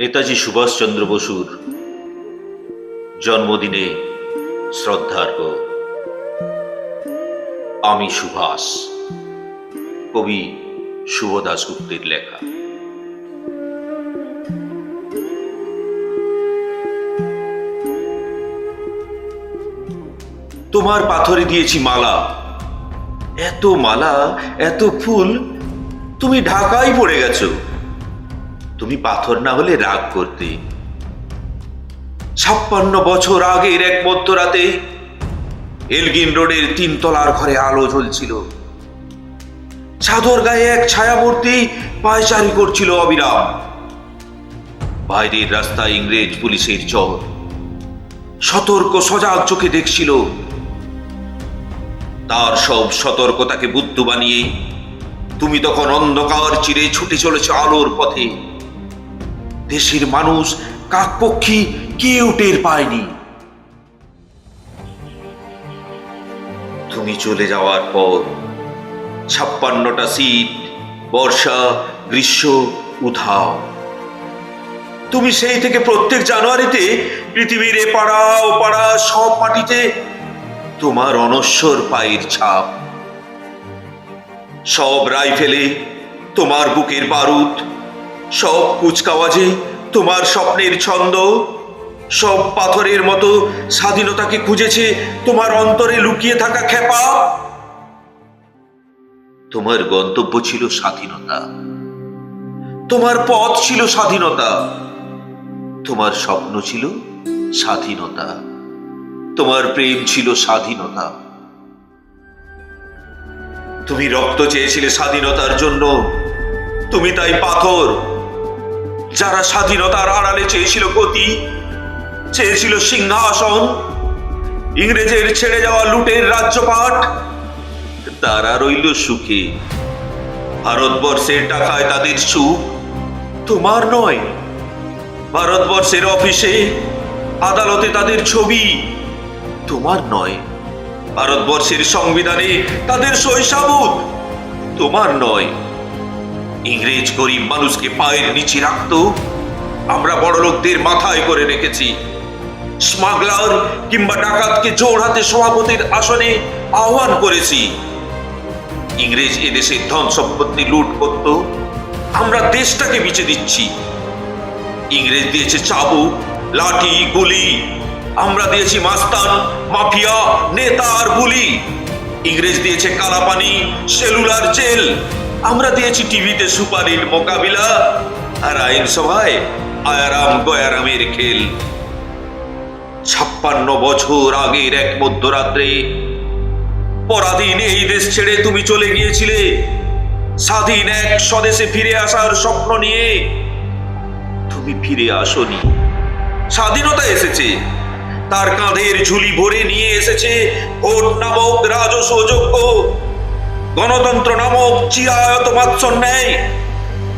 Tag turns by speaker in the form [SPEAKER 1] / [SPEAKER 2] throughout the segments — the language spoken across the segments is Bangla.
[SPEAKER 1] নেতাজি সুভাষচন্দ্র বসুর জন্মদিনে শ্রদ্ধার্ঘ্য। আমি সুভাষ, কবি শুভ দাশগুপ্তের লেখা। তোমার পাথরে দিয়েছি মালা, এত মালা, এত ফুল, তুমি ঢাকায় পড়ে গেছো। তুমি পাথর না হলে রাগ করতে। 56 বছর আগের এক মধ্যরাতে এলগিন রোডের 3 তলার ঘরে আলো জ্বলছিল। চাদর গায়ে এক ছায়ামূর্তি পায়চারি করছিল অবিরাম। বাইরের রাস্তায় ইংরেজ পুলিশের চর সতর্ক সজাগ চোখে দেখছিল। তার সব সতর্কতাকে বুদ্ধ বানিয়ে তুমি তখন অন্ধকার চিরে ছুটে চলেছ আলোর পথে। দেশের মানুষ কাকপক্ষী কেউ টের পায়নি। তুমি চলে যাওয়ার পর 56টা সিট, বর্ষা, গ্রীষ্ম, উধাও। তুমি সেই থেকে প্রত্যেক জানুয়ারিতে পৃথিবীর এ পাড়া ও পাড়া সব মাটিতে তোমার অনশ্বর পায়ের ছাপ। সব রাইফেলে তোমার বুকের বারুদ, সব কুচকাওয়াজে তোমার স্বপ্নের ছন্দ, সব পাথরের মতো স্বাধীনতাকে খুঁজেছে তোমার অন্তরে লুকিয়ে থাকা খেপা। তোমার গন্তব্য ছিল স্বাধীনতা, তোমার পথ ছিল স্বাধীনতা, তোমার স্বপ্ন ছিল স্বাধীনতা, তোমার প্রেম ছিল স্বাধীনতা। তুমি রক্ত চেয়েছিলে স্বাধীনতার জন্য, তুমি তাই পাথর। যারা স্বাধীনতার আড়ালে চেয়েছিল গতি, চেয়েছিল সিংহাসন, ইংরেজের ছেড়ে যাওয়া লুটের রাজ্যপাট, তারা রইল সুখে। ভারতবর্ষের টাকায় তাদের সুখ, তোমার নয়। ভারতবর্ষের অফিসে আদালতে তাদের ছবি, তোমার নয়। ভারতবর্ষের সংবিধানে তাদের শৈশাবুত, তোমার নয়। ইংরেজ গরিব মানুষকে পায়ের নিচে রাখত, আমরা বড়লোকদের মাথায় করে রেখেছি। স্মাগলার কিংবা ডাকাতকে জোড়হাতে সভাপতির আসনে আহ্বান করেছি। ইংরেজ এদেশের ধন সম্পত্তি লুট করত, আমরা দেশটাকে বিচে দিচ্ছি। ইংরেজ দিয়েছে চাবুক, লাঠি, গুলি, আমরা দিয়েছি মাস্তান, মাফিয়া, নেতা আর বুলি। ইংরেজ দিয়েছে কালাপানি, সেলুলার জেল, আমরা দিয়েছি টিভিতে সুপারির মোকাবিলা আর আইনসভায় আয়ারাম গয়ারামের খেল। 56 বছর আগের এক মধ্যরাত্রে পরাধীন এই দেশ ছেড়ে তুমি চলে গিয়েছিলে স্বাধীন এক স্বদেশে ফিরে আসার স্বপ্ন নিয়ে। তুমি ফিরে আসনি। স্বাধীনতা এসেছে, তার কাঁধের ঝুলি ভরে নিয়ে এসেছে ভোট নামক রাজস্ব যোগ্য, গণতন্ত্র নামক চিরায়ত বাৎসন্যায়,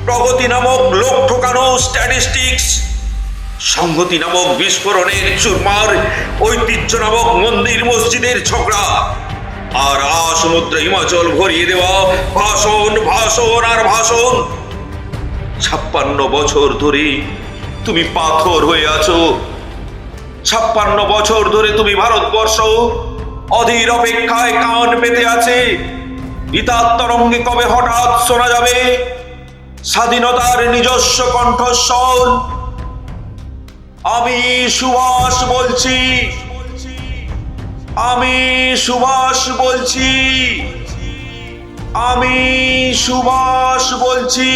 [SPEAKER 1] প্রগতি নামক লোক ঠকানো স্ট্যাটিস্টিক্স, সংহতি নামক বিস্ফোরণের চুরমার, ঐতিহ্য নামক মন্দির মসজিদের ঝগড়া, আর সমুদ্র হিমাচল ভরিয়ে দেওয়া ভাষণ, ভাষণ আর ভাষণ। 56 বছর ধরে তুমি পাথর হয়ে আছো। 56 বছর ধরে তুমি ভারতবর্ষ অধীর অপেক্ষায় কান পেতে আছে। ইতার তরঙ্গে কবে হঠাৎ শোনা যাবে স্বাধীনতার নিজস্ব কণ্ঠস্বর। আমি সুভাষ বলছি, আমি সুভাষ বলছি, আমি সুভাষ বলছি।